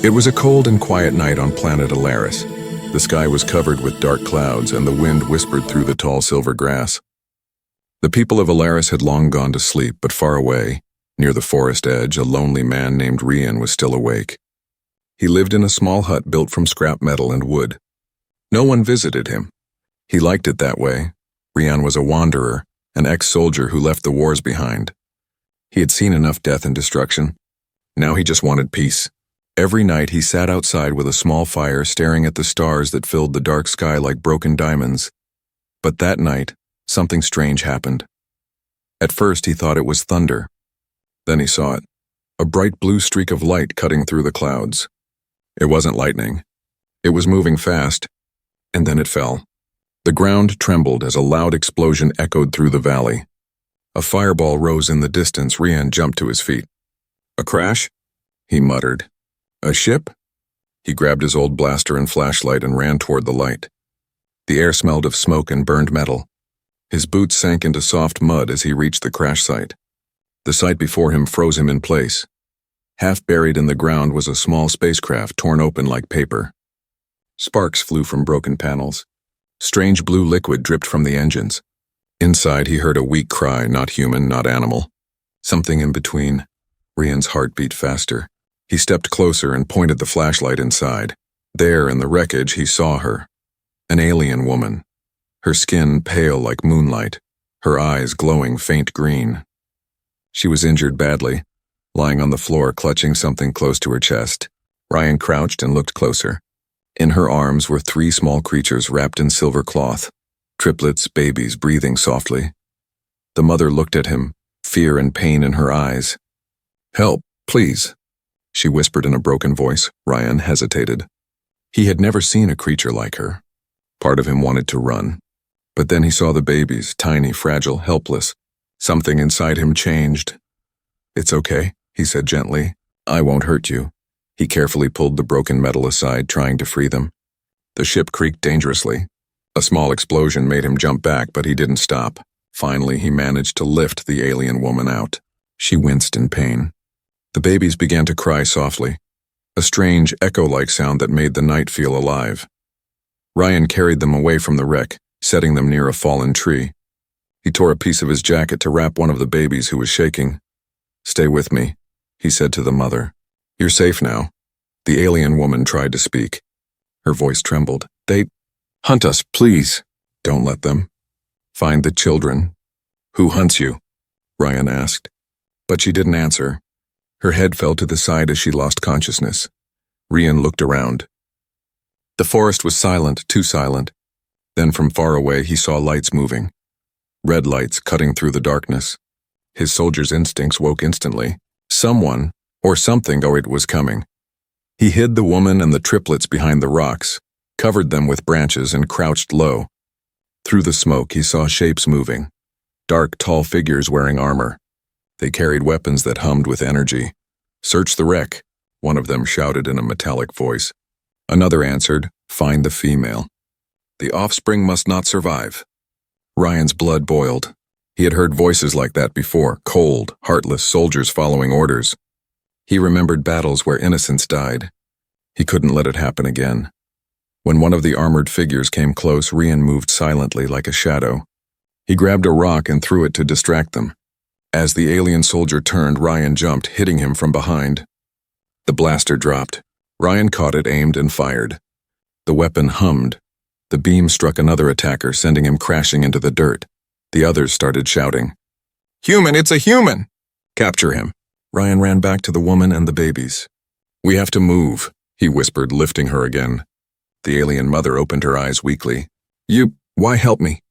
It was a cold and quiet night on planet Alaris. The sky was covered with dark clouds, and the wind whispered through the tall silver grass. The people of Alaris had long gone to sleep, but far away, near the forest edge, a lonely man named Rian was still awake. He lived in a small hut built from scrap metal and wood. No one visited him. He liked it that way. Rian was a wanderer, an ex-soldier who left the wars behind. He had seen enough death and destruction. Now he just wanted peace. Every night he sat outside with a small fire, staring at the stars that filled the dark sky like broken diamonds. But that night, something strange happened. At first he thought it was thunder. Then he saw it, a bright blue streak of light cutting through the clouds. It wasn't lightning. It was moving fast, and then it fell. The ground trembled as a loud explosion echoed through the valley. A fireball rose in the distance. Rian jumped to his feet. "A crash?" he muttered. "A ship?" He grabbed his old blaster and flashlight and ran toward the light. The air smelled of smoke and burned metal. His boots sank into soft mud as he reached the crash site. The sight before him froze him in place. Half buried in the ground was a small spacecraft torn open like paper. Sparks flew from broken panels. Strange blue liquid dripped from the engines. Inside he heard a weak cry, not human, not animal. Something in between. Rian's heart beat faster. He stepped closer and pointed the flashlight inside. There, in the wreckage, he saw her. An alien woman. Her skin pale like moonlight, her eyes glowing faint green. She was injured badly, lying on the floor clutching something close to her chest. Rian crouched and looked closer. In her arms were 3 small creatures wrapped in silver cloth, triplets, babies breathing softly. The mother looked at him, fear and pain in her eyes. "Help, please," she whispered in a broken voice. Rian hesitated. He had never seen a creature like her. Part of him wanted to run. But then he saw the babies, tiny, fragile, helpless. Something inside him changed. "It's okay," he said gently. "I won't hurt you." He carefully pulled the broken metal aside, trying to free them. The ship creaked dangerously. A small explosion made him jump back, but he didn't stop. Finally, he managed to lift the alien woman out. She winced in pain. The babies began to cry softly, a strange, echo-like sound that made the night feel alive. Rian carried them away from the wreck, setting them near a fallen tree. He tore a piece of his jacket to wrap one of the babies who was shaking. "Stay with me," he said to the mother. "You're safe now." The alien woman tried to speak. Her voice trembled. "They hunt us, please." "Don't let them." "Find the children." "Who hunts you?" Rian asked. But she didn't answer. Her head fell to the side as she lost consciousness. Rian looked around. The forest was silent, too silent. Then from far away he saw lights moving. Red lights cutting through the darkness. His soldier's instincts woke instantly. Someone, or something, it was coming. He hid the woman and the triplets behind the rocks, covered them with branches, and crouched low. Through the smoke he saw shapes moving. Dark, tall figures wearing armor. They carried weapons that hummed with energy. "Search the wreck," one of them shouted in a metallic voice. Another answered, "Find the female. The offspring must not survive." Rian's blood boiled. He had heard voices like that before, cold, heartless soldiers following orders. He remembered battles where innocents died. He couldn't let it happen again. When one of the armored figures came close, Rian moved silently like a shadow. He grabbed a rock and threw it to distract them. As the alien soldier turned, Rian jumped, hitting him from behind. The blaster dropped. Rian caught it, aimed, and fired. The weapon hummed. The beam struck another attacker, sending him crashing into the dirt. The others started shouting, "Human, it's a human! Capture him!" Rian ran back to the woman and the babies. "We have to move," he whispered, lifting her again. The alien mother opened her eyes weakly. Why help me?"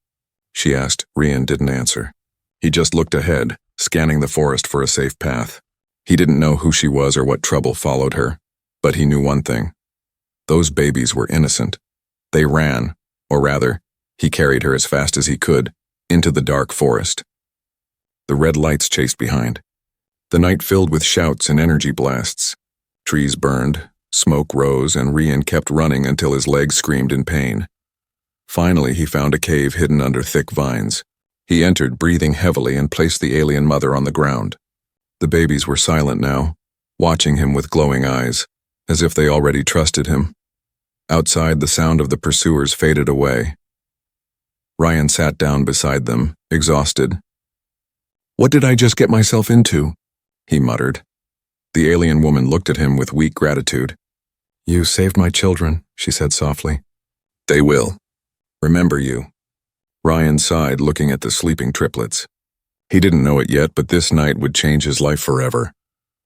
she asked. Rian didn't answer. He just looked ahead, scanning the forest for a safe path. He didn't know who she was or what trouble followed her, but he knew one thing. Those babies were innocent. They ran, or rather, he carried her as fast as he could, into the dark forest. The red lights chased behind. The night filled with shouts and energy blasts. Trees burned, smoke rose, and Rian kept running until his legs screamed in pain. Finally, he found a cave hidden under thick vines. He entered, breathing heavily, and placed the alien mother on the ground. The babies were silent now, watching him with glowing eyes. as if they already trusted him. Outside, the sound of the pursuers faded away. Ryan sat down beside them, exhausted. "What did I just get myself into?" he muttered. The alien woman looked at him with weak gratitude. "You saved my children," she said softly. "They will. Remember you." Ryan sighed, looking at the sleeping triplets. He didn't know it yet, but this night would change his life forever,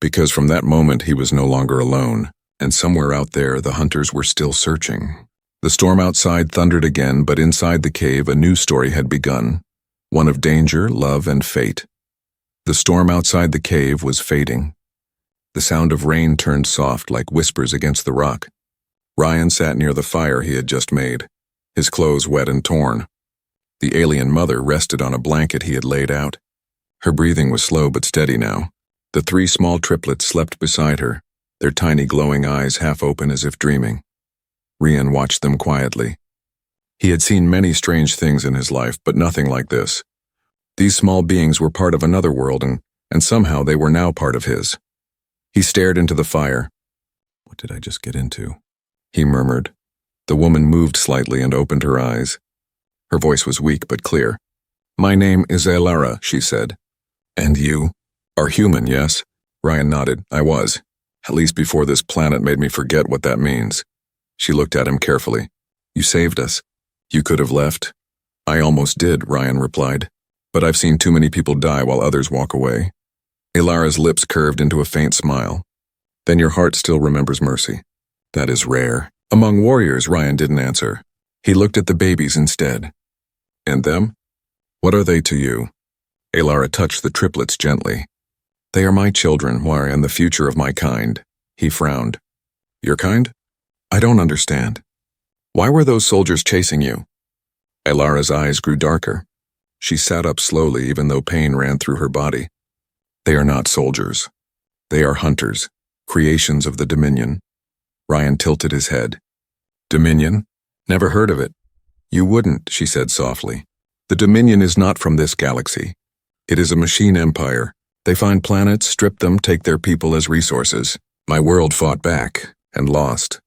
because from that moment he was no longer alone, and somewhere out there the hunters were still searching. The storm outside thundered again, but inside the cave a new story had begun, one of danger, love, and fate. The storm outside the cave was fading. The sound of rain turned soft like whispers against the rock. Ryan sat near the fire he had just made, his clothes wet and torn. The alien mother rested on a blanket he had laid out. Her breathing was slow but steady now. The 3 small triplets slept beside her, their tiny glowing eyes half open as if dreaming. Ryan watched them quietly. He had seen many strange things in his life, but nothing like this. These small beings were part of another world, and somehow they were now part of his. He stared into the fire. "What did I just get into?" he murmured. The woman moved slightly and opened her eyes. Her voice was weak but clear. "My name is Elara," she said. "And you are human, yes?" Ryan nodded. "I was. At least before this planet made me forget what that means." She looked at him carefully. "You saved us. You could have left." "I almost did," Ryan replied. "But I've seen too many people die while others walk away." Elara's lips curved into a faint smile. "Then your heart still remembers mercy. That is rare." Among warriors, Ryan didn't answer. He looked at the babies instead. "And them? What are they to you?" Elara touched the triplets gently. "They are my children, why, and the future of my kind." He frowned. "Your kind? I don't understand. Why were those soldiers chasing you?" Elara's eyes grew darker. She sat up slowly, even though pain ran through her body. "They are not soldiers. They are hunters, creations of the Dominion." Ryan tilted his head. "Dominion? Never heard of it." "You wouldn't," she said softly. "The Dominion is not from this galaxy. It is a machine empire. They find planets, strip them, take their people as resources. My world fought back and lost."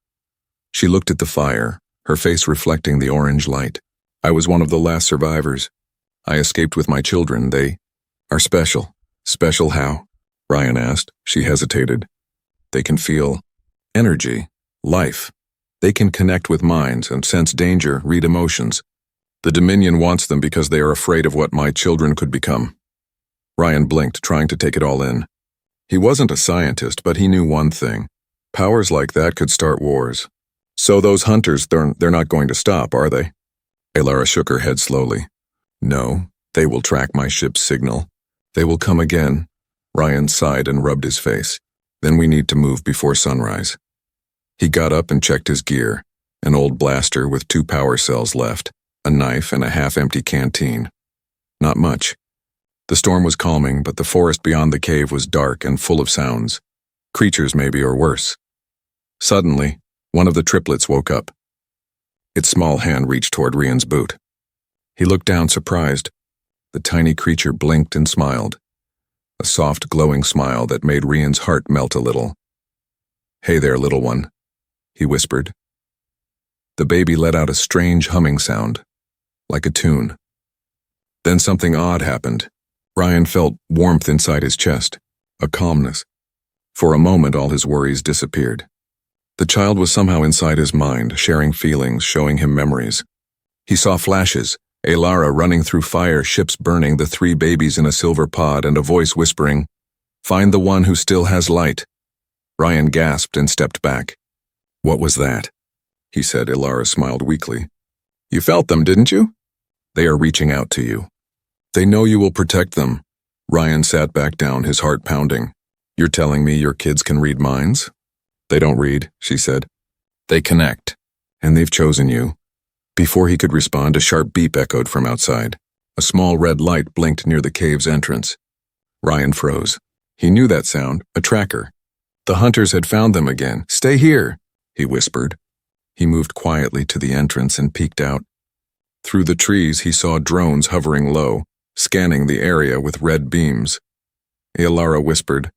She looked at the fire, her face reflecting the orange light. "I was one of the last survivors. I escaped with my children. They are special." "Special how?" Ryan asked. She hesitated. "They can feel energy, life. They can connect with minds and sense danger, read emotions. The Dominion wants them because they are afraid of what my children could become." Ryan blinked, trying to take it all in. He wasn't a scientist, but he knew one thing. Powers like that could start wars. "So those hunters, they're not going to stop, are they?" Elara shook her head slowly. "No, they will track my ship's signal. They will come again." Ryan sighed and rubbed his face. "Then we need to move before sunrise." He got up and checked his gear, an old blaster with 2 power cells left, a knife and a half-empty canteen. Not much. The storm was calming, but the forest beyond the cave was dark and full of sounds. Creatures maybe, or worse. Suddenly, one of the triplets woke up. Its small hand reached toward Ryan's boot. He looked down, surprised. The tiny creature blinked and smiled. A soft, glowing smile that made Ryan's heart melt a little. "Hey there, little one," he whispered. The baby let out a strange humming sound, like a tune. Then something odd happened. Ryan felt warmth inside his chest, a calmness. For a moment, all his worries disappeared. The child was somehow inside his mind, sharing feelings, showing him memories. He saw flashes, Elara running through fire, ships burning, the 3 babies in a silver pod, and a voice whispering, "Find the one who still has light." Ryan gasped and stepped back. "What was that?" he said. Elara smiled weakly. "You felt them, didn't you? They are reaching out to you. They know you will protect them." Ryan sat back down, his heart pounding. "You're telling me your kids can read minds?" "They don't read," she said. "They connect, and they've chosen you." Before he could respond, a sharp beep echoed from outside. A small red light blinked near the cave's entrance. Ryan froze. He knew that sound, a tracker. The hunters had found them again. "Stay here," he whispered. He moved quietly to the entrance and peeked out. Through the trees, he saw drones hovering low, scanning the area with red beams. Elara whispered,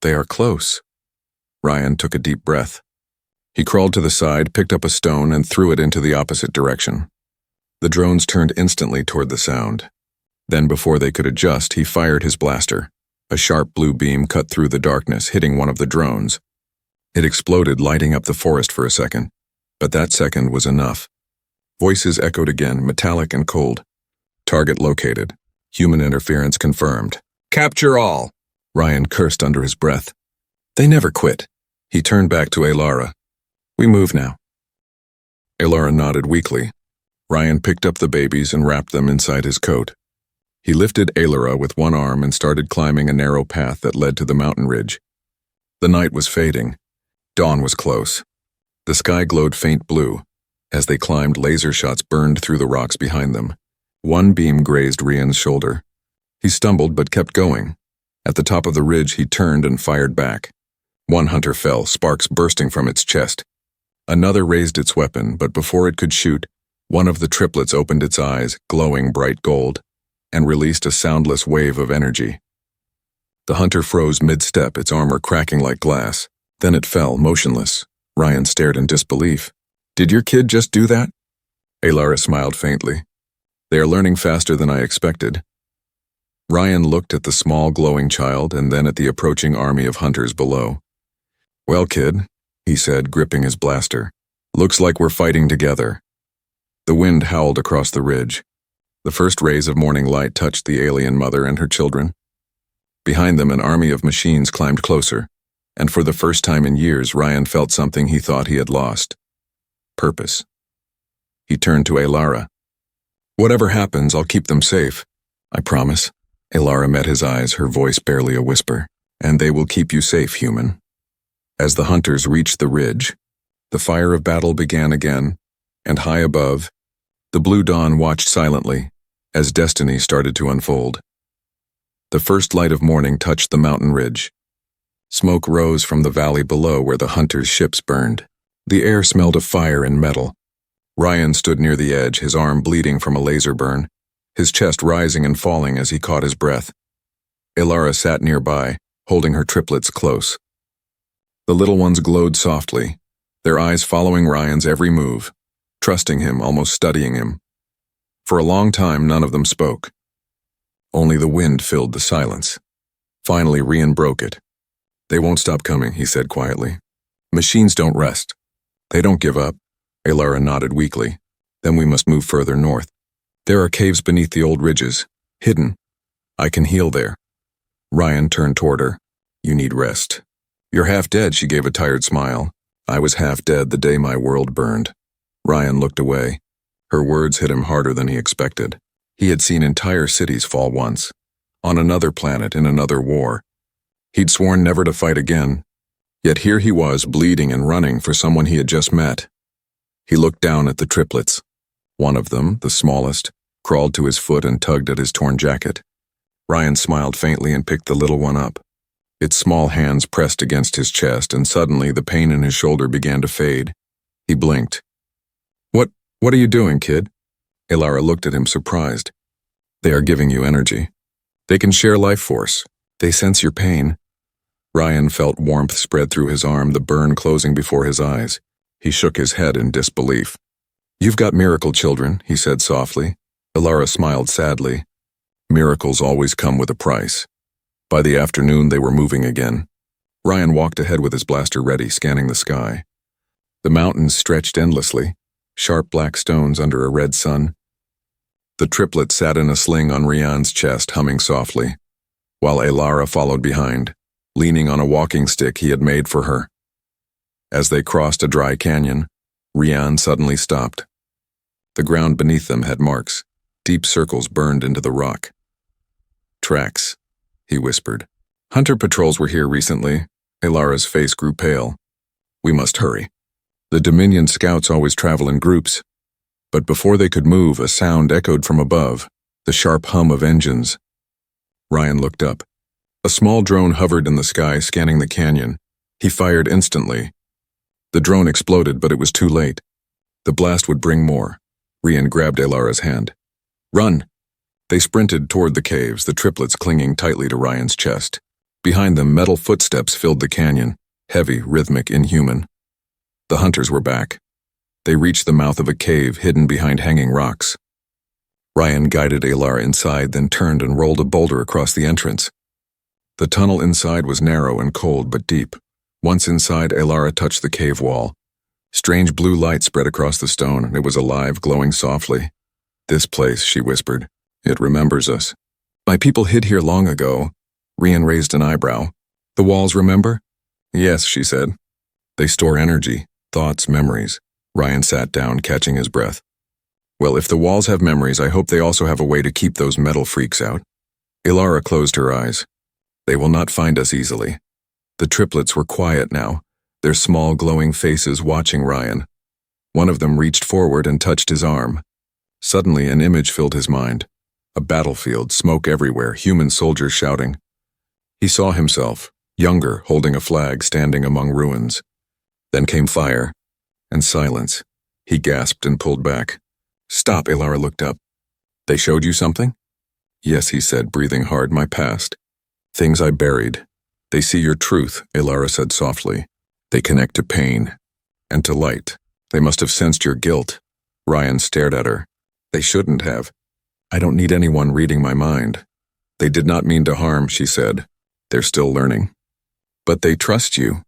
"They are close." Ryan took a deep breath. He crawled to the side, picked up a stone, and threw it into the opposite direction. The drones turned instantly toward the sound. Then, before they could adjust, he fired his blaster. A sharp blue beam cut through the darkness, hitting one of the drones. It exploded, lighting up the forest for a second. But that second was enough. Voices echoed again, metallic and cold. Target located. Human interference confirmed. Capture all! Ryan cursed under his breath. They never quit. He turned back to Alara. We move now. Alara nodded weakly. Ryan picked up the babies and wrapped them inside his coat. He lifted Alara with one arm and started climbing a narrow path that led to the mountain ridge. The night was fading. Dawn was close. The sky glowed faint blue. As they climbed, laser shots burned through the rocks behind them. One beam grazed Rian's shoulder. He stumbled but kept going. At the top of the ridge, he turned and fired back. One hunter fell, sparks bursting from its chest. Another raised its weapon, but before it could shoot, one of the triplets opened its eyes, glowing bright gold, and released a soundless wave of energy. The hunter froze mid-step, its armor cracking like glass. Then it fell, motionless. Ryan stared in disbelief. Did your kid just do that? Alara smiled faintly. They are learning faster than I expected. Ryan looked at the small glowing child and then at the approaching army of hunters below. Well, kid, he said, gripping his blaster. Looks like we're fighting together. The wind howled across the ridge. The first rays of morning light touched the alien mother and her children. Behind them, an army of machines climbed closer, and for the first time in years, Ryan felt something he thought he had lost. Purpose. He turned to Alara. Whatever happens, I'll keep them safe. I promise. Alara met his eyes, her voice barely a whisper. And they will keep you safe, human. As the hunters reached the ridge, the fire of battle began again, and high above, the blue dawn watched silently as destiny started to unfold. The first light of morning touched the mountain ridge. Smoke rose from the valley below where the hunters' ships burned. The air smelled of fire and metal. Ryan stood near the edge, his arm bleeding from a laser burn, his chest rising and falling as he caught his breath. Alara sat nearby, holding her triplets close. The little ones glowed softly, their eyes following Ryan's every move, trusting him, almost studying him. For a long time, none of them spoke. Only the wind filled the silence. Finally, Rian broke it. They won't stop coming, he said quietly. Machines don't rest. They don't give up. Alara nodded weakly. Then we must move further north. There are caves beneath the old ridges, hidden. I can heal there. Ryan turned toward her. You need rest. You're half dead, she gave a tired smile. I was half dead the day my world burned. Ryan looked away. Her words hit him harder than he expected. He had seen entire cities fall once, on another planet in another war. He'd sworn never to fight again, yet here he was, bleeding and running for someone he had just met. He looked down at the triplets. One of them, the smallest, crawled to his foot and tugged at his torn jacket. Ryan smiled faintly and picked the little one up. Its small hands pressed against his chest, and suddenly the pain in his shoulder began to fade. He blinked. What are you doing, kid? Alara looked at him, surprised. They are giving you energy. They can share life force. They sense your pain. Ryan felt warmth spread through his arm, the burn closing before his eyes. He shook his head in disbelief. You've got miracle children, he said softly. Alara smiled sadly. Miracles always come with a price. By the afternoon, they were moving again. Ryan walked ahead with his blaster ready, scanning the sky. The mountains stretched endlessly, sharp black stones under a red sun. The triplet sat in a sling on Rian's chest, humming softly, while Alara followed behind, leaning on a walking stick he had made for her. As they crossed a dry canyon, Rian suddenly stopped. The ground beneath them had marks, deep circles burned into the rock. Tracks, he whispered. Hunter patrols were here recently. Alara's face grew pale. We must hurry. The Dominion scouts always travel in groups. But before they could move, a sound echoed from above, the sharp hum of engines. Ryan looked up. A small drone hovered in the sky, scanning the canyon. He fired instantly. The drone exploded, but it was too late. The blast would bring more. Rian grabbed Alara's hand. Run! They sprinted toward the caves, the triplets clinging tightly to Ryan's chest. Behind them, metal footsteps filled the canyon. heavy, rhythmic, inhuman. The hunters were back. They reached the mouth of a cave hidden behind hanging rocks. Ryan guided Alara inside, then turned and rolled a boulder across the entrance. The tunnel inside was narrow and cold but deep. Once inside, Alara touched the cave wall. Strange blue light spread across the stone, and it was alive, glowing softly. "This place," she whispered. "It remembers us." "My people hid here long ago." Ryan raised an eyebrow. "The walls remember?" "Yes," she said. "They store energy, thoughts, memories." Ryan sat down, catching his breath. "Well, if the walls have memories, I hope they also have a way to keep those metal freaks out." Alara closed her eyes. "They will not find us easily." The triplets were quiet now, their small glowing faces watching Ryan. One of them reached forward and touched his arm. Suddenly, an image filled his mind. A battlefield, smoke everywhere, human soldiers shouting. He saw himself, younger, holding a flag, standing among ruins. Then came fire and silence. He gasped and pulled back. "Stop," Alara looked up. "They showed you something?" "Yes," he said, breathing hard, "my past. Things I buried." "They see your truth," Alara said softly. "They connect to pain and to light. They must have sensed your guilt." Ryan stared at her. "They shouldn't have. I don't need anyone reading my mind." "They did not mean to harm," she said. "They're still learning." "But they trust you.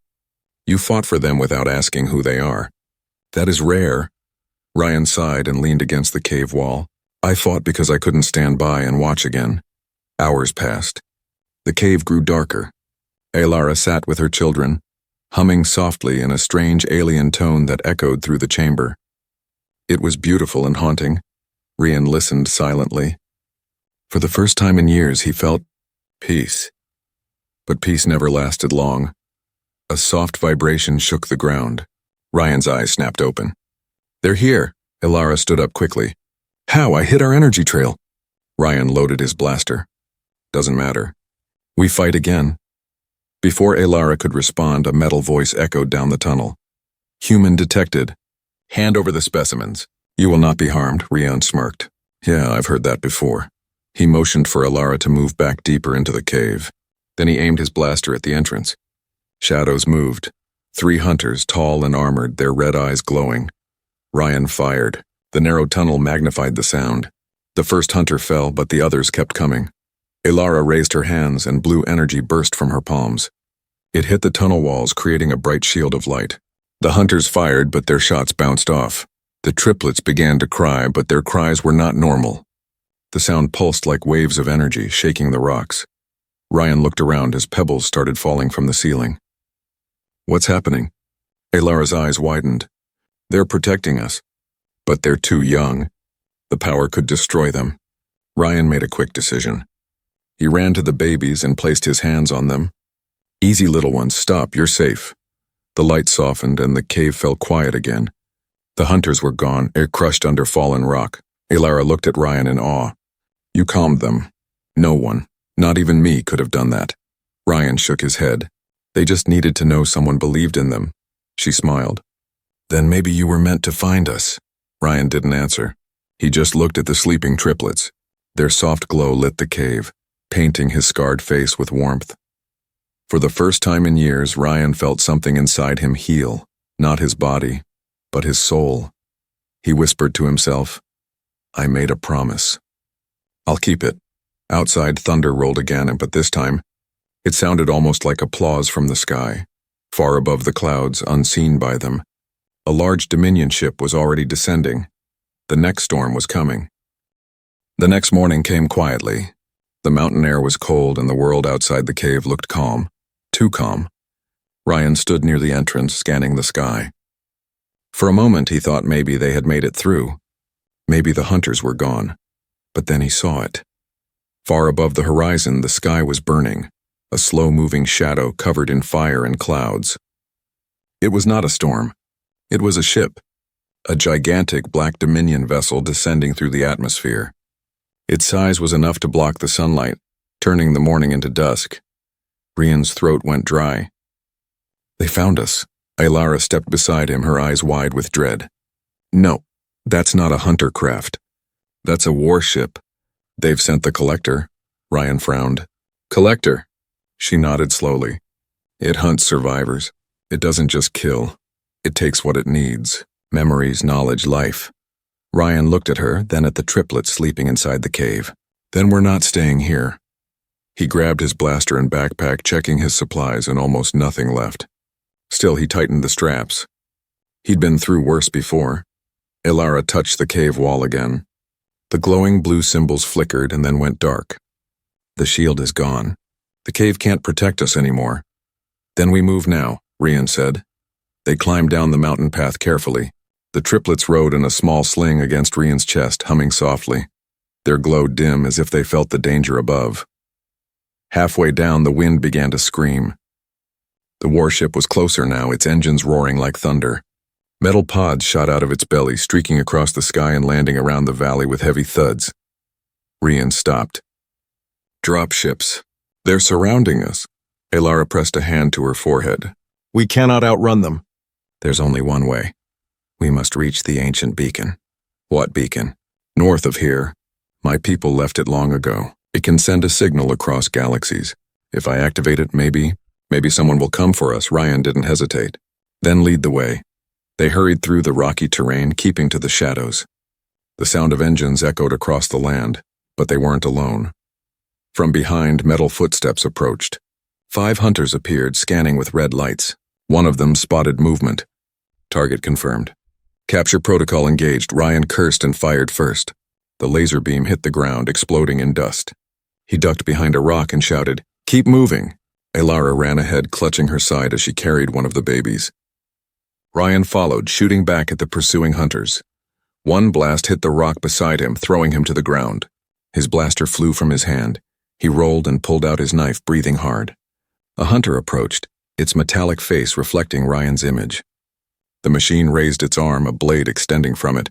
You fought for them without asking who they are." "That is rare." Ryan sighed and leaned against the cave wall. "I fought because I couldn't stand by and watch again." Hours passed. The cave grew darker. Alara sat with her children, humming softly in a strange alien tone that echoed through the chamber. It was beautiful and haunting. Ryan listened silently. For the first time in years, he felt peace. But peace never lasted long. A soft vibration shook the ground. Ryan's eyes snapped open. "They're here." Alara stood up quickly. "How? I hit our energy trail." Ryan loaded his blaster. "Doesn't matter. We fight again." Before Alara could respond, a metal voice echoed down the tunnel. "Human detected. Hand over the specimens." "You will not be harmed," Ryan smirked. "Yeah, I've heard that before." He motioned for Alara to move back deeper into the cave. Then he aimed his blaster at the entrance. Shadows moved. 3 hunters, tall and armored, their red eyes glowing. Ryan fired. The narrow tunnel magnified the sound. The first hunter fell, but the others kept coming. Alara raised her hands, and blue energy burst from her palms. It hit the tunnel walls, creating a bright shield of light. The hunters fired, but their shots bounced off. The triplets began to cry, but their cries were not normal. The sound pulsed like waves of energy, shaking the rocks. Ryan looked around as pebbles started falling from the ceiling. "What's happening?" Alara's eyes widened. "They're protecting us. But they're too young. The power could destroy them." Ryan made a quick decision. He ran to the babies and placed his hands on them. "Easy, little ones, stop, you're safe." The light softened and the cave fell quiet again. The hunters were gone, crushed under fallen rock. Alara looked at Ryan in awe. "You calmed them. No one, not even me, could have done that." Ryan shook his head. "They just needed to know someone believed in them." She smiled. "Then maybe you were meant to find us." Ryan didn't answer. He just looked at the sleeping triplets. Their soft glow lit the cave, painting his scarred face with warmth. For the first time in years, Ryan felt something inside him heal, not his body, but his soul. He whispered to himself, "I made a promise. I'll keep it." Outside, thunder rolled again, but this time, it sounded almost like applause from the sky. Far above the clouds, unseen by them, a large Dominion ship was already descending. The next storm was coming. The next morning came quietly. The mountain air was cold and the world outside the cave looked calm. Too calm. Ryan stood near the entrance, scanning the sky. For a moment he thought maybe they had made it through. Maybe the hunters were gone. But then he saw it. Far above the horizon, the sky was burning, a slow-moving shadow covered in fire and clouds. It was not a storm. It was a ship. A gigantic black Dominion vessel descending through the atmosphere. Its size was enough to block the sunlight, turning the morning into dusk. Ryan's throat went dry. "They found us." Alara stepped beside him, her eyes wide with dread. "No, that's not a hunter craft. That's a warship. They've sent the collector." Ryan frowned. "Collector?" She nodded slowly. "It hunts survivors." It doesn't just kill. It takes what it needs. Memories, knowledge, life. Ryan looked at her, then at the triplets sleeping inside the cave. Then we're not staying here. He grabbed his blaster and backpack, checking his supplies, and almost nothing left. Still, he tightened the straps. He'd been through worse before. Elara touched the cave wall again. The glowing blue symbols flickered and then went dark. The shield is gone. The cave can't protect us anymore. Then we move now, Rian said. They climbed down the mountain path carefully. The triplets rode in a small sling against Rian's chest, humming softly. Their glow dim as if they felt the danger above. Halfway down, the wind began to scream. The warship was closer now, its engines roaring like thunder. Metal pods shot out of its belly, streaking across the sky and landing around the valley with heavy thuds. Rian stopped. Dropships. They're surrounding us. Elara pressed a hand to her forehead. We cannot outrun them. There's only one way. We must reach the ancient beacon. What beacon? North of here. My people left it long ago. It can send a signal across galaxies. If I activate it, maybe someone will come for us. Ryan didn't hesitate. Then lead the way. They hurried through the rocky terrain, keeping to the shadows. The sound of engines echoed across the land, but they weren't alone. From behind, metal footsteps approached. 5 hunters appeared, scanning with red lights. One of them spotted movement. Target confirmed. Capture protocol engaged. Ryan cursed and fired first. The laser beam hit the ground, exploding in dust. He ducked behind a rock and shouted, "Keep moving!" Elara ran ahead, clutching her side as she carried one of the babies. Ryan followed, shooting back at the pursuing hunters. One blast hit the rock beside him, throwing him to the ground. His blaster flew from his hand. He rolled and pulled out his knife, breathing hard. A hunter approached, its metallic face reflecting Ryan's image. The machine raised its arm, a blade extending from it.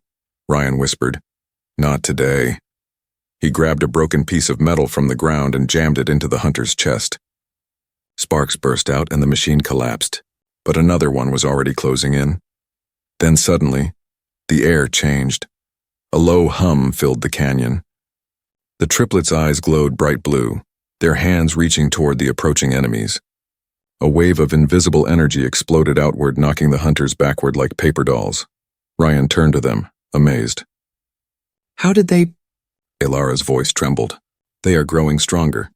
Ryan whispered, "Not today." He grabbed a broken piece of metal from the ground and jammed it into the hunter's chest. Sparks burst out and the machine collapsed, but another one was already closing in. Then suddenly, the air changed. A low hum filled the canyon. The triplets' eyes glowed bright blue, their hands reaching toward the approaching enemies. A wave of invisible energy exploded outward, knocking the hunters backward like paper dolls. Ryan turned to them, amazed. "How did they—" Elara's voice trembled. "They are growing stronger.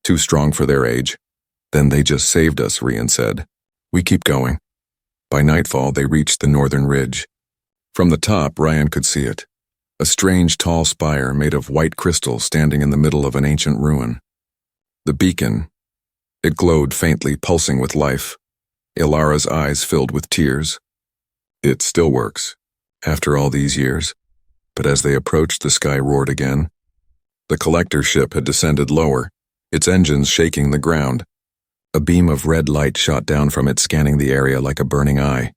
Too strong for their age. Then they just saved us," Rian said. "We keep going." By nightfall, they reached the northern ridge. From the top, Ryan could see it. A strange tall spire made of white crystal standing in the middle of an ancient ruin. The beacon. It glowed faintly, pulsing with life. Elara's eyes filled with tears. It still works, after all these years. But as they approached, the sky roared again. The collector ship had descended lower, its engines shaking the ground. A beam of red light shot down from it, scanning the area like a burning eye.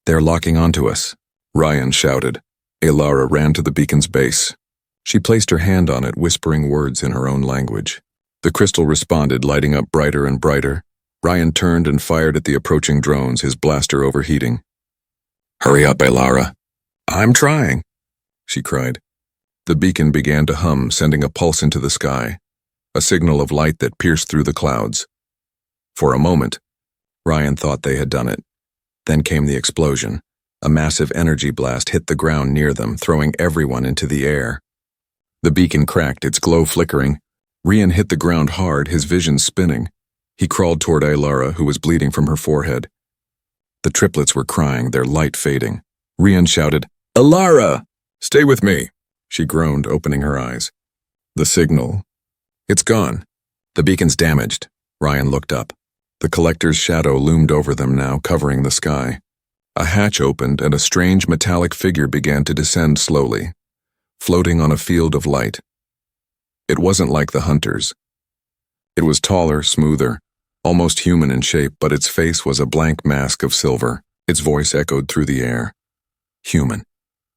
"They're locking onto us," Ryan shouted. Elara ran to the beacon's base. She placed her hand on it, whispering words in her own language. The crystal responded, lighting up brighter and brighter. Ryan turned and fired at the approaching drones, his blaster overheating. "Hurry up, Elara." "I'm trying," she cried. The beacon began to hum, sending a pulse into the sky, a signal of light that pierced through the clouds. For a moment, Ryan thought they had done it. Then came the explosion. A massive energy blast hit the ground near them, throwing everyone into the air. The beacon cracked, its glow flickering. Rian hit the ground hard, his vision spinning. He crawled toward Elara, who was bleeding from her forehead. The triplets were crying, their light fading. Rian shouted, "Elara! Stay with me!" She groaned, opening her eyes. "The signal. It's gone. The beacon's damaged." Ryan looked up. The collector's shadow loomed over them now, covering the sky. A hatch opened and a strange metallic figure began to descend slowly, floating on a field of light. It wasn't like the hunters. It was taller, smoother, almost human in shape, but its face was a blank mask of silver. Its voice echoed through the air. "Human,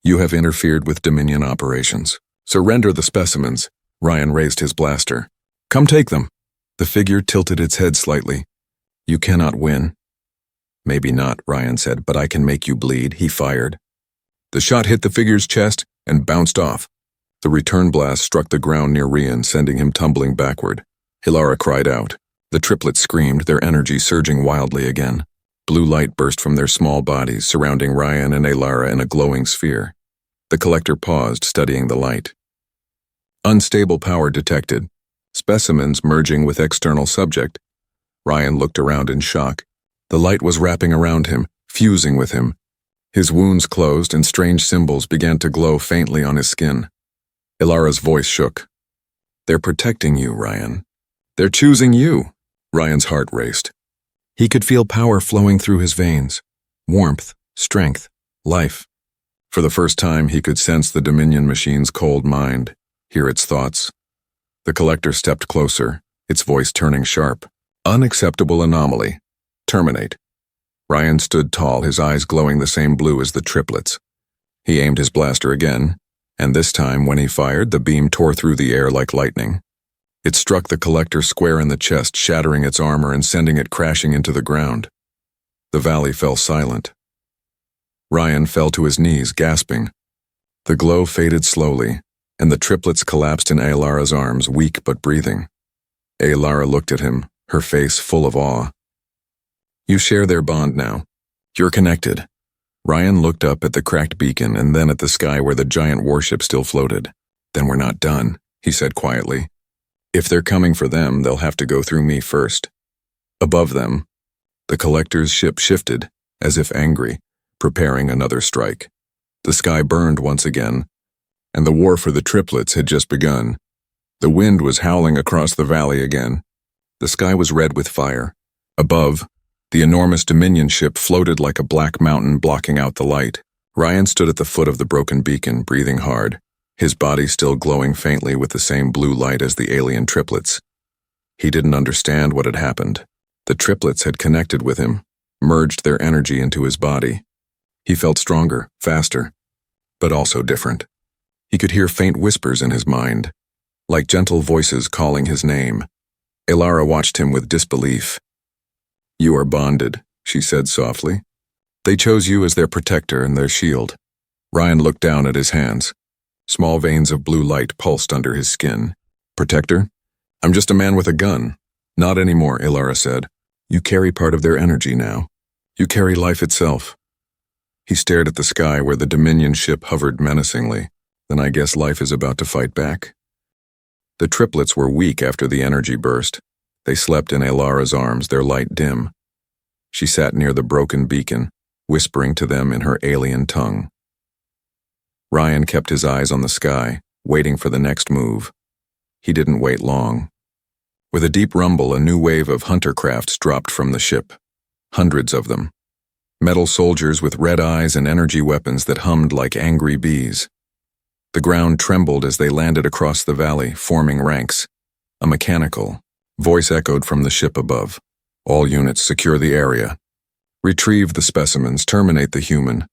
you have interfered with Dominion operations. Surrender the specimens." Ryan raised his blaster. "Come take them." The figure tilted its head slightly. "You cannot win." "Maybe not," Ryan said, "but I can make you bleed." He fired. The shot hit the figure's chest and bounced off. The return blast struck the ground near Rian, sending him tumbling backward. Elara cried out. The triplets screamed, their energy surging wildly again. Blue light burst from their small bodies, surrounding Ryan and Alara in a glowing sphere. The collector paused, studying the light. Unstable power detected. Specimens merging with external subject. Ryan looked around in shock. The light was wrapping around him, fusing with him. His wounds closed and strange symbols began to glow faintly on his skin. Ilara's voice shook. "They're protecting you, Ryan. They're choosing you." Ryan's heart raced. He could feel power flowing through his veins. Warmth, strength, life. For the first time, he could sense the Dominion machine's cold mind, hear its thoughts. The collector stepped closer, its voice turning sharp. "Unacceptable anomaly. Terminate." Ryan stood tall, his eyes glowing the same blue as the triplets. He aimed his blaster again, and this time, when he fired, the beam tore through the air like lightning. It struck the collector square in the chest, shattering its armor and sending it crashing into the ground. The valley fell silent. Ryan fell to his knees, gasping. The glow faded slowly, and the triplets collapsed in Alara's arms, weak but breathing. Alara looked at him, her face full of awe. "You share their bond now. You're connected." Ryan looked up at the cracked beacon and then at the sky where the giant warship still floated. "Then we're not done," he said quietly. "If they're coming for them, they'll have to go through me first." Above them, the collector's ship shifted, as if angry, preparing another strike. The sky burned once again, and the war for the triplets had just begun. The wind was howling across the valley again. The sky was red with fire. Above, the enormous Dominion ship floated like a black mountain, blocking out the light. Ryan stood at the foot of the broken beacon, breathing hard, his body still glowing faintly with the same blue light as the alien triplets. He didn't understand what had happened. The triplets had connected with him, merged their energy into his body. He felt stronger, faster, but also different. He could hear faint whispers in his mind, like gentle voices calling his name. Alara watched him with disbelief. "You are bonded," she said softly. "They chose you as their protector and their shield." Ryan looked down at his hands. Small veins of blue light pulsed under his skin. "Protector? I'm just a man with a gun." "Not anymore," Alara said. "You carry part of their energy now. You carry life itself." He stared at the sky where the Dominion ship hovered menacingly. "Then I guess life is about to fight back." The triplets were weak after the energy burst. They slept in Alara's arms, their light dim. She sat near the broken beacon, whispering to them in her alien tongue. Ryan kept his eyes on the sky, waiting for the next move. He didn't wait long. With a deep rumble, a new wave of hunter crafts dropped from the ship. Hundreds of them. Metal soldiers with red eyes and energy weapons that hummed like angry bees. The ground trembled as they landed across the valley, forming ranks. A mechanical voice echoed from the ship above. "All units secure the area. Retrieve the specimens, terminate the human."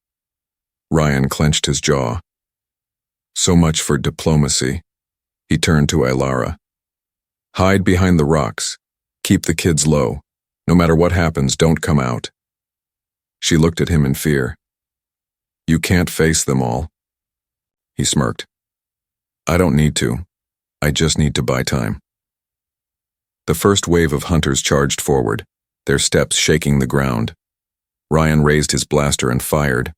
Ryan clenched his jaw. So much for diplomacy. He turned to Alara. "Hide behind the rocks. Keep the kids low. No matter what happens, don't come out." She looked at him in fear. "You can't face them all." He smirked. "I don't need to. I just need to buy time." The first wave of hunters charged forward, their steps shaking the ground. Ryan raised his blaster and fired.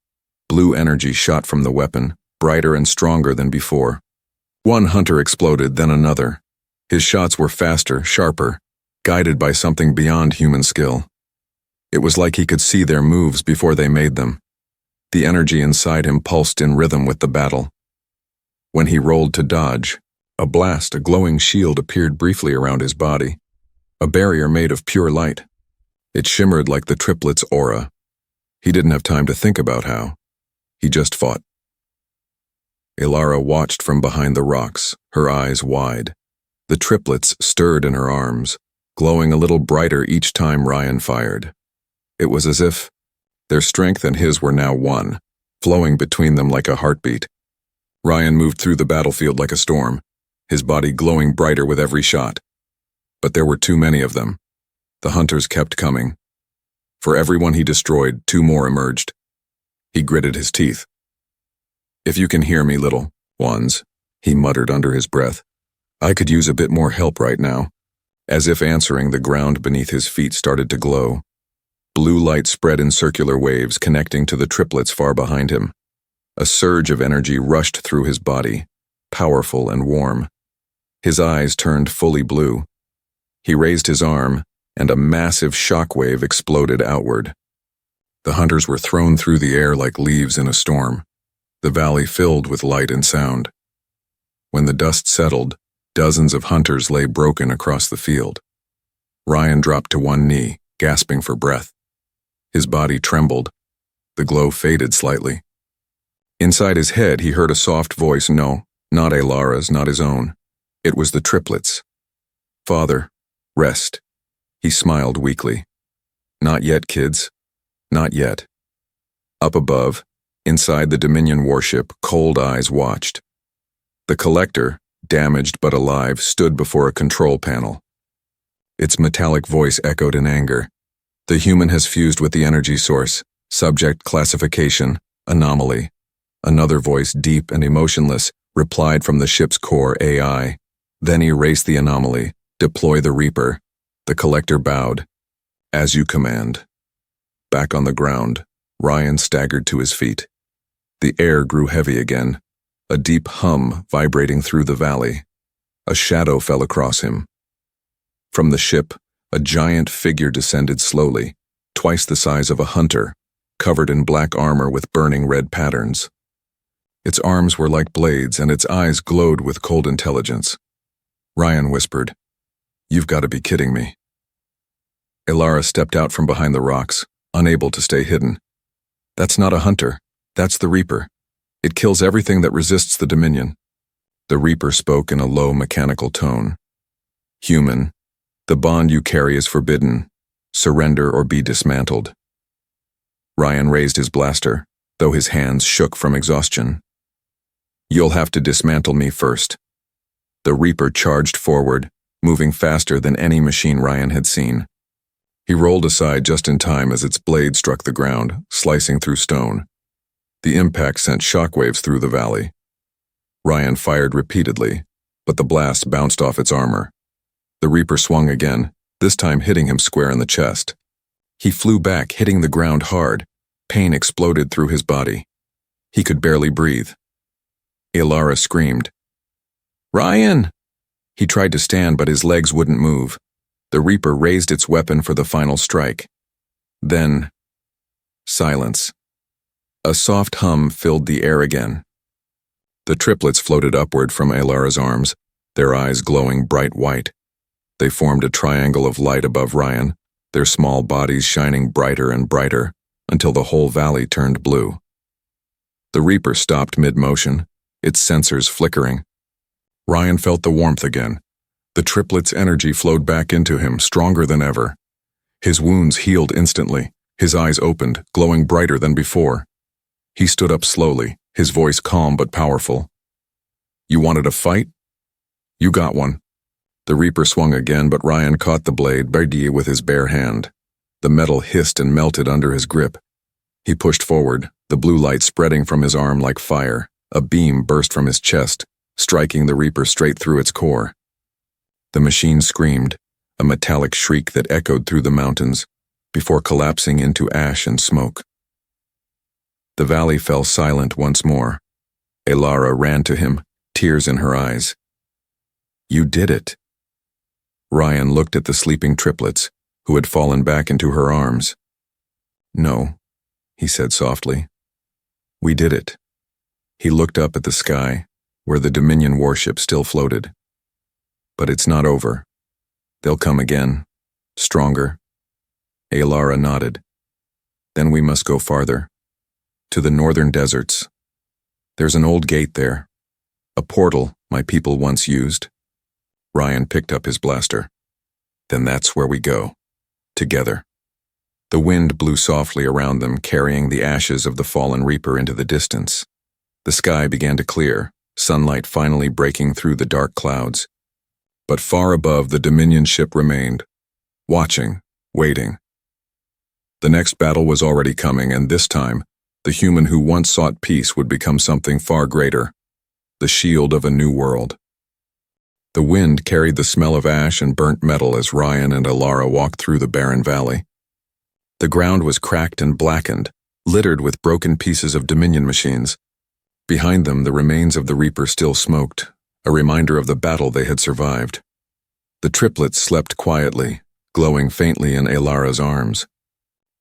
Blue energy shot from the weapon, brighter and stronger than before. One hunter exploded, then another. His shots were faster, sharper, guided by something beyond human skill. It was like he could see their moves before they made them. The energy inside him pulsed in rhythm with the battle. When he rolled to dodge, a blast, a glowing shield appeared briefly around his body. A barrier made of pure light. It shimmered like the triplets' aura. He didn't have time to think about how. He just fought. Alara watched from behind the rocks, her eyes wide. The triplets stirred in her arms, glowing a little brighter each time Ryan fired. It was as if their strength and his were now one, flowing between them like a heartbeat. Ryan moved through the battlefield like a storm, his body glowing brighter with every shot. But there were too many of them. The hunters kept coming. For everyone he destroyed, two more emerged. He gritted his teeth. "If you can hear me, little ones," he muttered under his breath, "I could use a bit more help right now." As if answering, the ground beneath his feet started to glow. Blue light spread in circular waves connecting to the triplets far behind him. A surge of energy rushed through his body, powerful and warm. His eyes turned fully blue. He raised his arm, and a massive shockwave exploded outward. The hunters were thrown through the air like leaves in a storm. The valley filled with light and sound. When the dust settled, dozens of hunters lay broken across the field. Ryan dropped to one knee, gasping for breath. His body trembled. The glow faded slightly. Inside his head, he heard a soft voice. No, not Alara's, not his own. It was the triplets. Father, rest. He smiled weakly. Not yet, kids. Not yet. Up above, inside the Dominion warship, cold eyes watched. The collector, damaged but alive, stood before a control panel. Its metallic voice echoed in anger. The human has fused with the energy source. Subject classification, anomaly. Another voice, deep and emotionless, replied from the ship's core AI. Then erase the anomaly. Deploy the Reaper. The collector bowed. As you command. Back on the ground, Ryan staggered to his feet. The air grew heavy again, a deep hum vibrating through the valley. A shadow fell across him. From the ship, a giant figure descended slowly, twice the size of a hunter, covered in black armor with burning red patterns. Its arms were like blades, and its eyes glowed with cold intelligence. Ryan whispered, "You've got to be kidding me." Alara stepped out from behind the rocks, unable to stay hidden. "That's not a hunter. That's the Reaper. It kills everything that resists the Dominion." The Reaper spoke in a low, mechanical tone. "Human, the bond you carry is forbidden. Surrender or be dismantled." Ryan raised his blaster, though his hands shook from exhaustion. "You'll have to dismantle me first." The Reaper charged forward, moving faster than any machine Ryan had seen. He rolled aside just in time as its blade struck the ground, slicing through stone. The impact sent shockwaves through the valley. Ryan fired repeatedly, but the blast bounced off its armor. The Reaper swung again, this time hitting him square in the chest. He flew back, hitting the ground hard. Pain exploded through his body. He could barely breathe. Alara screamed. "Ryan!" He tried to stand, but his legs wouldn't move. The Reaper raised its weapon for the final strike. Then, silence. A soft hum filled the air again. The triplets floated upward from Alara's arms, their eyes glowing bright white. They formed a triangle of light above Ryan, their small bodies shining brighter and brighter, until the whole valley turned blue. The Reaper stopped mid-motion, its sensors flickering. Ryan felt the warmth again. The triplets' energy flowed back into him, stronger than ever. His wounds healed instantly, his eyes opened, glowing brighter than before. He stood up slowly, his voice calm but powerful. "You wanted a fight? You got one." The Reaper swung again, but Ryan caught the blade with his bare hand. The metal hissed and melted under his grip. He pushed forward, the blue light spreading from his arm like fire. A beam burst from his chest, striking the Reaper straight through its core. The machine screamed, a metallic shriek that echoed through the mountains, before collapsing into ash and smoke. The valley fell silent once more. Alara ran to him, tears in her eyes. "You did it." Ryan looked at the sleeping triplets, who had fallen back into her arms. "No," he said softly. "We did it." He looked up at the sky, where the Dominion warship still floated. "But it's not over. They'll come again, stronger." Alara nodded. "Then we must go farther, to the northern deserts. There's an old gate there, a portal my people once used." Ryan picked up his blaster. "Then that's where we go, together." The wind blew softly around them, carrying the ashes of the fallen Reaper into the distance. The sky began to clear, sunlight finally breaking through the dark clouds. But far above, the Dominion ship remained, watching, waiting. The next battle was already coming, and this time, the human who once sought peace would become something far greater, the shield of a new world. The wind carried the smell of ash and burnt metal as Ryan and Alara walked through the barren valley. The ground was cracked and blackened, littered with broken pieces of Dominion machines. Behind them, the remains of the Reaper still smoked, a reminder of the battle they had survived. The triplets slept quietly, glowing faintly in Alara's arms.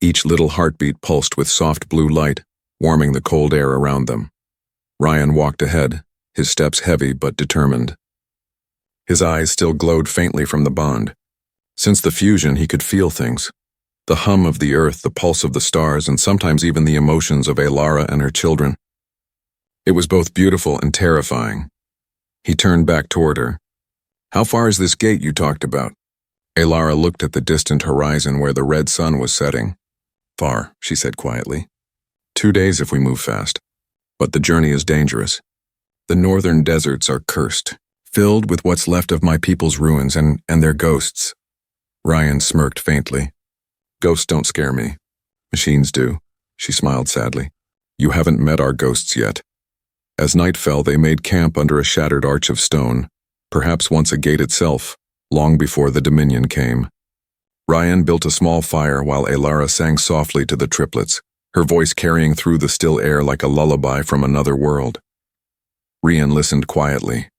Each little heartbeat pulsed with soft blue light, warming the cold air around them. Ryan walked ahead, his steps heavy but determined. His eyes still glowed faintly from the bond. Since the fusion, he could feel things. The hum of the earth, the pulse of the stars, and sometimes even the emotions of Alara and her children. It was both beautiful and terrifying. He turned back toward her. "How far is this gate you talked about?" Alara looked at the distant horizon where the red sun was setting. "Far," she said quietly. 2 days if we move fast. But the journey is dangerous. The northern deserts are cursed, filled with what's left of my people's ruins and their ghosts." Ryan smirked faintly. "Ghosts don't scare me. Machines do." She smiled sadly. "You haven't met our ghosts yet." As night fell, they made camp under a shattered arch of stone, perhaps once a gate itself, long before the Dominion came. Ryan built a small fire while Alara sang softly to the triplets, her voice carrying through the still air like a lullaby from another world. Ryan listened quietly.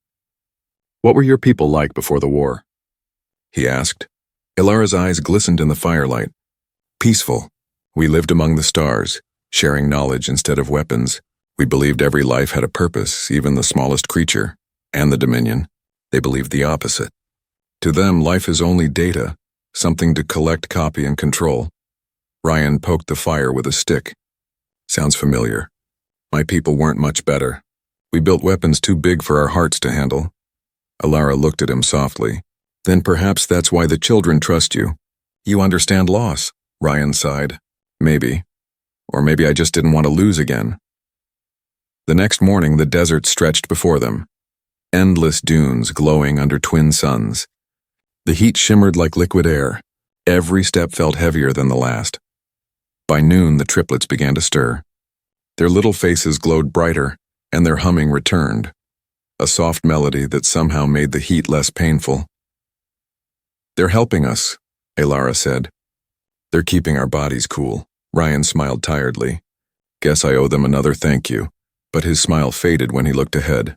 "What were your people like before the war?" he asked. Alara's eyes glistened in the firelight. "Peaceful. We lived among the stars, sharing knowledge instead of weapons. We believed every life had a purpose, even the smallest creature. And the Dominion. They believed the opposite. To them, life is only data, something to collect, copy, and control." Ryan poked the fire with a stick. "Sounds familiar. My people weren't much better. We built weapons too big for our hearts to handle." Alara looked at him softly. "Then perhaps that's why the children trust you. You understand loss," Ryan sighed. "Maybe. Or maybe I just didn't want to lose again." The next morning, the desert stretched before them. Endless dunes glowing under twin suns. The heat shimmered like liquid air. Every step felt heavier than the last. By noon, the triplets began to stir. Their little faces glowed brighter, and their humming returned. A soft melody that somehow made the heat less painful. "They're helping us," Alara said. "They're keeping our bodies cool." Ryan smiled tiredly. "Guess I owe them another thank you." But his smile faded when he looked ahead.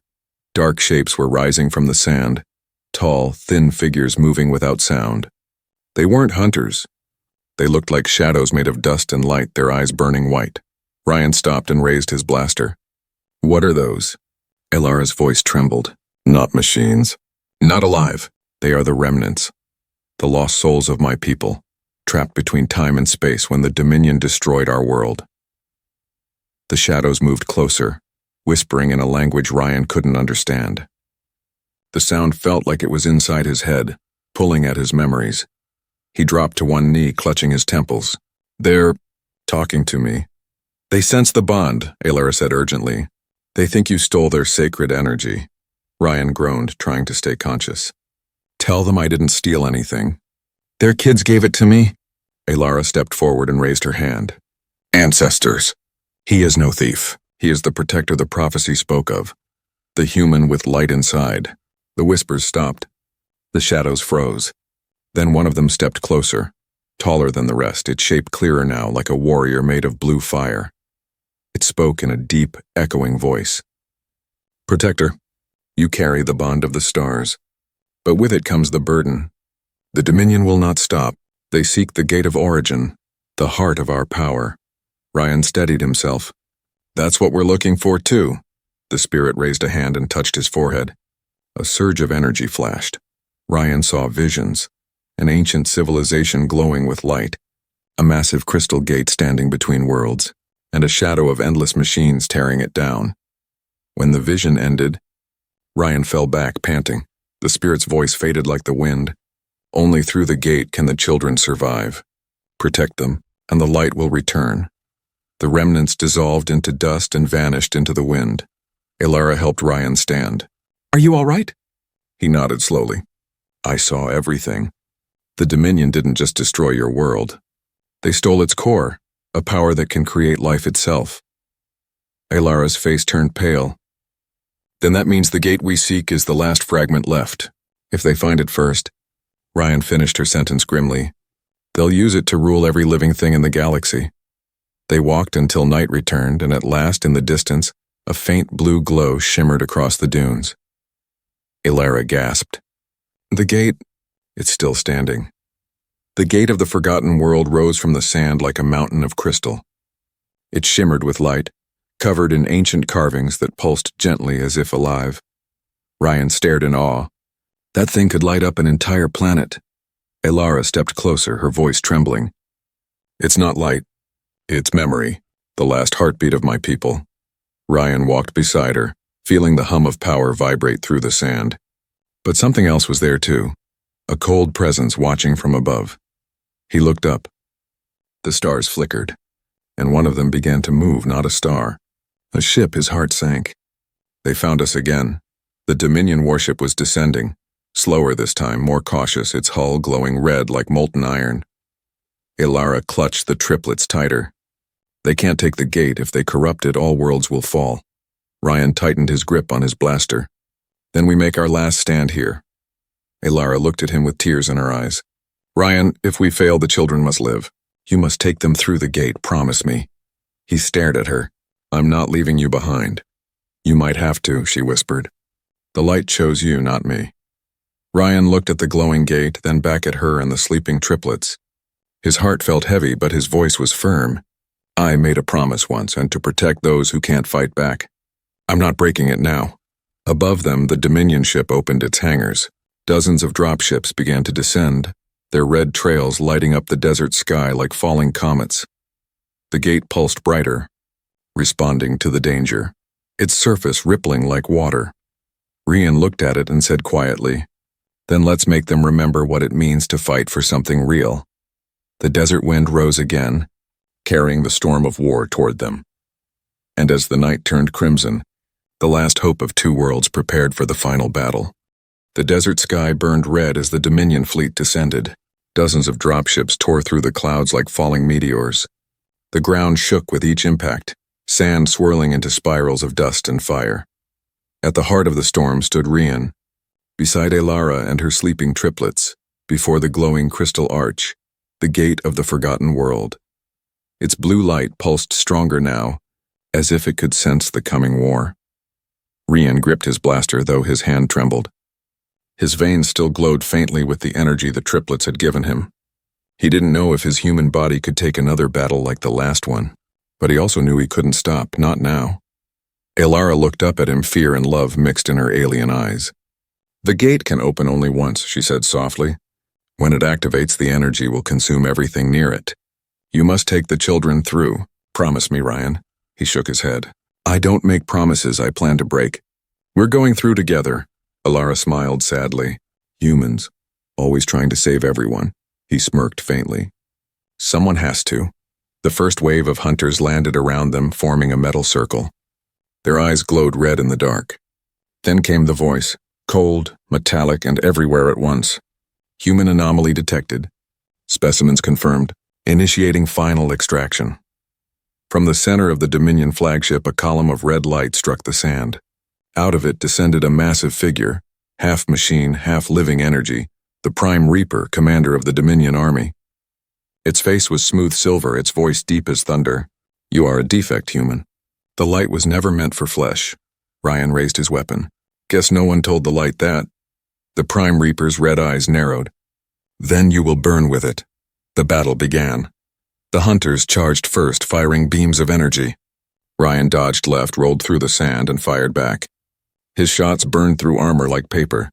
Dark shapes were rising from the sand, tall, thin figures moving without sound. They weren't hunters. They looked like shadows made of dust and light, their eyes burning white. Ryan stopped and raised his blaster. "What are those?" Alara's voice trembled. "Not machines. Not alive. They are the remnants. The lost souls of my people, trapped between time and space when the Dominion destroyed our world." The shadows moved closer, whispering in a language Ryan couldn't understand. The sound felt like it was inside his head, pulling at his memories. He dropped to one knee, clutching his temples. "They're talking to me." "They sense the bond," Alara said urgently. "They think you stole their sacred energy." Ryan groaned, trying to stay conscious. "Tell them I didn't steal anything." "Their kids gave it to me." Alara stepped forward and raised her hand. "Ancestors. He is no thief. He is the protector the prophecy spoke of. The human with light inside." The whispers stopped. The shadows froze. Then one of them stepped closer, taller than the rest, its shape clearer now, like a warrior made of blue fire. It spoke in a deep, echoing voice. "Protector, you carry the bond of the stars. But with it comes the burden. The Dominion will not stop. They seek the gate of origin, the heart of our power." Ryan steadied himself. "That's what we're looking for, too." The spirit raised a hand and touched his forehead. A surge of energy flashed. Ryan saw visions, an ancient civilization glowing with light, a massive crystal gate standing between worlds, and a shadow of endless machines tearing it down. When the vision ended, Ryan fell back, panting. The spirit's voice faded like the wind. "Only through the gate can the children survive. Protect them, and the light will return." The remnants dissolved into dust and vanished into the wind. Alara helped Ryan stand. "Are you all right?" He nodded slowly. "I saw everything. The Dominion didn't just destroy your world. They stole its core, a power that can create life itself." Alara's face turned pale. "Then that means the gate we seek is the last fragment left. If they find it first." Ryan finished her sentence grimly. They'll use it to rule every living thing in the galaxy. They walked until night returned, and at last, in the distance, a faint blue glow shimmered across the dunes. Elara gasped. The gate... It's still standing. The gate of the forgotten world rose from the sand like a mountain of crystal. It shimmered with light, covered in ancient carvings that pulsed gently as if alive. Ryan stared in awe. That thing could light up an entire planet. Elara stepped closer, her voice trembling. It's not light. It's memory, the last heartbeat of my people. Ryan walked beside her, feeling the hum of power vibrate through the sand. But something else was there too, a cold presence watching from above. He looked up. The stars flickered, and one of them began to move, not a star. A ship. His heart sank. They found us again. The Dominion warship was descending, slower this time, more cautious, its hull glowing red like molten iron. Elara clutched the triplets tighter. They can't take the gate. If they corrupt it, all worlds will fall. Ryan tightened his grip on his blaster. Then we make our last stand here. Elara looked at him with tears in her eyes. Ryan, if we fail, the children must live. You must take them through the gate, promise me. He stared at her. I'm not leaving you behind. You might have to, she whispered. The light chose you, not me. Ryan looked at the glowing gate, then back at her and the sleeping triplets. His heart felt heavy, but his voice was firm. I made a promise once, and to protect those who can't fight back. I'm not breaking it now. Above them, the Dominion ship opened its hangars. Dozens of dropships began to descend, their red trails lighting up the desert sky like falling comets. The gate pulsed brighter, responding to the danger, its surface rippling like water. Ryan looked at it and said quietly, Then let's make them remember what it means to fight for something real. The desert wind rose again, carrying the storm of war toward them. And as the night turned crimson, the last hope of two worlds prepared for the final battle. The desert sky burned red as the Dominion fleet descended. Dozens of dropships tore through the clouds like falling meteors. The ground shook with each impact, sand swirling into spirals of dust and fire. At the heart of the storm stood Ryan, beside Elara and her sleeping triplets, before the glowing crystal arch, the gate of the forgotten world. Its blue light pulsed stronger now, as if it could sense the coming war. Ryan gripped his blaster, though his hand trembled. His veins still glowed faintly with the energy the triplets had given him. He didn't know if his human body could take another battle like the last one, but he also knew he couldn't stop, not now. Elara looked up at him, fear and love mixed in her alien eyes. The gate can open only once, she said softly. When it activates, the energy will consume everything near it. You must take the children through. Promise me, Ryan. He shook his head. I don't make promises I plan to break. We're going through together. Elara smiled sadly. Humans, always trying to save everyone. He smirked faintly. Someone has to. The first wave of hunters landed around them, forming a metal circle. Their eyes glowed red in the dark. Then came the voice, cold, metallic, and everywhere at once. Human anomaly detected. Specimens confirmed. Initiating final extraction. From the center of the Dominion flagship, a column of red light struck the sand. Out of it descended a massive figure, half machine, half living energy, the Prime Reaper, commander of the Dominion army. Its face was smooth silver, its voice deep as thunder. You are a defect, human. The light was never meant for flesh. Ryan raised his weapon. Guess no one told the light that. The Prime Reaper's red eyes narrowed. Then you will burn with it. The battle began. The hunters charged first, firing beams of energy. Ryan dodged left, rolled through the sand, and fired back. His shots burned through armor like paper.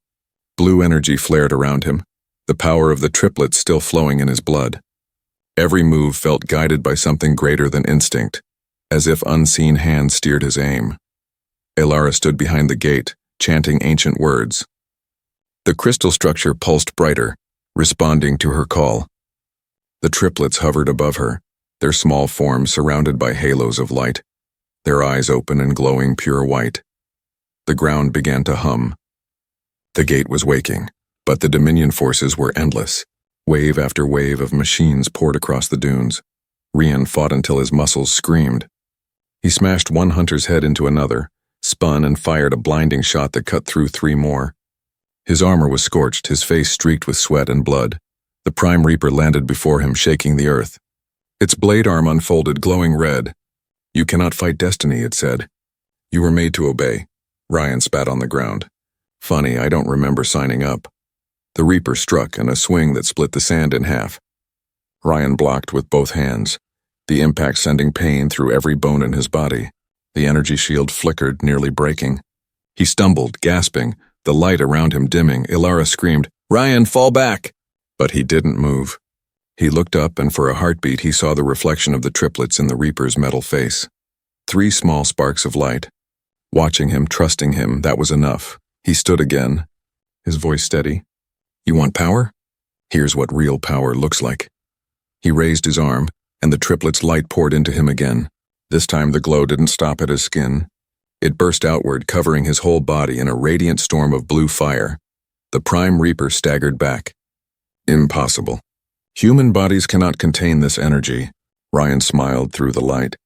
Blue energy flared around him, the power of the triplets still flowing in his blood. Every move felt guided by something greater than instinct, as if unseen hands steered his aim. Elara stood behind the gate, chanting ancient words. The crystal structure pulsed brighter, responding to her call. The triplets hovered above her, their small forms surrounded by halos of light, their eyes open and glowing pure white. The ground began to hum. The gate was waking, but the Dominion forces were endless. Wave after wave of machines poured across the dunes. Ryan fought until his muscles screamed. He smashed one hunter's head into another, spun and fired a blinding shot that cut through three more. His armor was scorched, his face streaked with sweat and blood. The Prime Reaper landed before him, shaking the earth. Its blade arm unfolded, glowing red. "You cannot fight destiny," it said. "You were made to obey." Ryan spat on the ground. "Funny, I don't remember signing up." The Reaper struck in a swing that split the sand in half. Ryan blocked with both hands, the impact sending pain through every bone in his body. The energy shield flickered, nearly breaking. He stumbled, gasping, the light around him dimming. Ilara screamed, "Ryan, fall back!" But he didn't move. He looked up, and for a heartbeat he saw the reflection of the triplets in the Reaper's metal face. 3 small sparks of light. Watching him, trusting him, that was enough. He stood again, his voice steady. "You want power? Here's what real power looks like." He raised his arm, and the triplets' light poured into him again. This time the glow didn't stop at his skin. It burst outward, covering his whole body in a radiant storm of blue fire. The Prime Reaper staggered back. "Impossible. Human bodies cannot contain this energy." Ryan smiled through the light.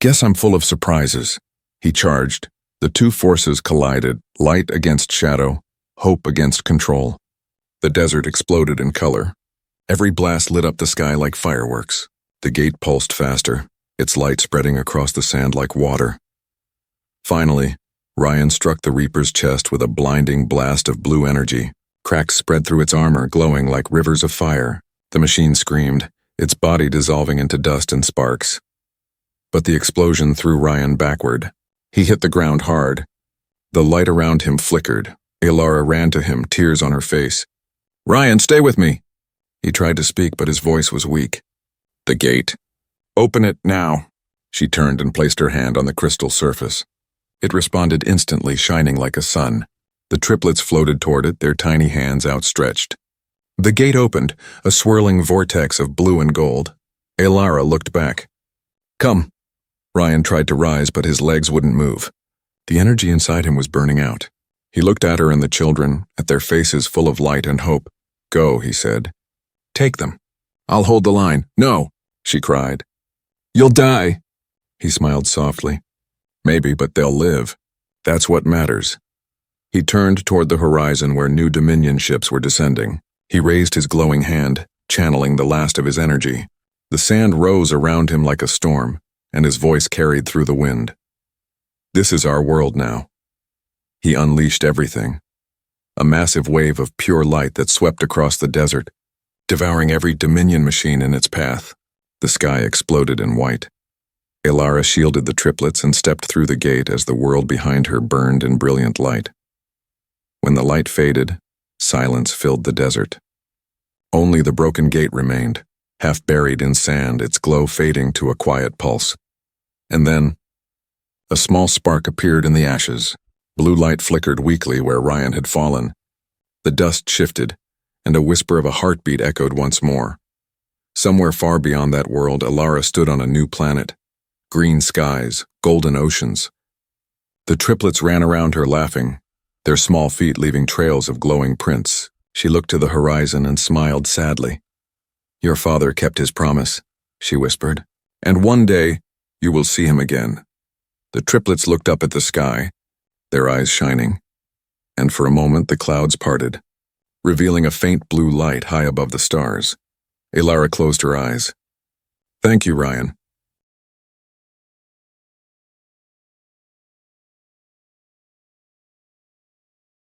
"Guess I'm full of surprises." He charged. The 2 forces collided, light against shadow, hope against control. The desert exploded in color. Every blast lit up the sky like fireworks. The gate pulsed faster, its light spreading across the sand like water. Finally, Ryan struck the Reaper's chest with a blinding blast of blue energy. Cracks spread through its armor, glowing like rivers of fire. The machine screamed, its body dissolving into dust and sparks. But the explosion threw Ryan backward. He hit the ground hard. The light around him flickered. Ilara ran to him, tears on her face. "Ryan, stay with me!" He tried to speak, but his voice was weak. "The gate. Open it now." She turned and placed her hand on the crystal surface. It responded instantly, shining like a sun. The triplets floated toward it, their tiny hands outstretched. The gate opened, a swirling vortex of blue and gold. Ilara looked back. "Come." Ryan tried to rise, but his legs wouldn't move. The energy inside him was burning out. He looked at her and the children, at their faces full of light and hope. "Go," he said. "Take them. I'll hold the line." "No," she cried. "You'll die." He smiled softly. "Maybe, but they'll live. That's what matters." He turned toward the horizon where new Dominion ships were descending. He raised his glowing hand, channeling the last of his energy. The sand rose around him like a storm, and his voice carried through the wind. "This is our world now." He unleashed everything. A massive wave of pure light that swept across the desert, devouring every Dominion machine in its path. The sky exploded in white. Ilara shielded the triplets and stepped through the gate as the world behind her burned in brilliant light. When the light faded, silence filled the desert. Only the broken gate remained, half buried in sand, its glow fading to a quiet pulse. And then, a small spark appeared in the ashes. Blue light flickered weakly where Ryan had fallen. The dust shifted, and a whisper of a heartbeat echoed once more. Somewhere far beyond that world, Ilara stood on a new planet. Green skies, golden oceans. The triplets ran around her laughing, their small feet leaving trails of glowing prints. She looked to the horizon and smiled sadly. "Your father kept his promise," she whispered, "and one day you will see him again." The triplets looked up at the sky, their eyes shining, and for a moment the clouds parted, revealing a faint blue light high above the stars. Ilara closed her eyes. "Thank you, Ryan."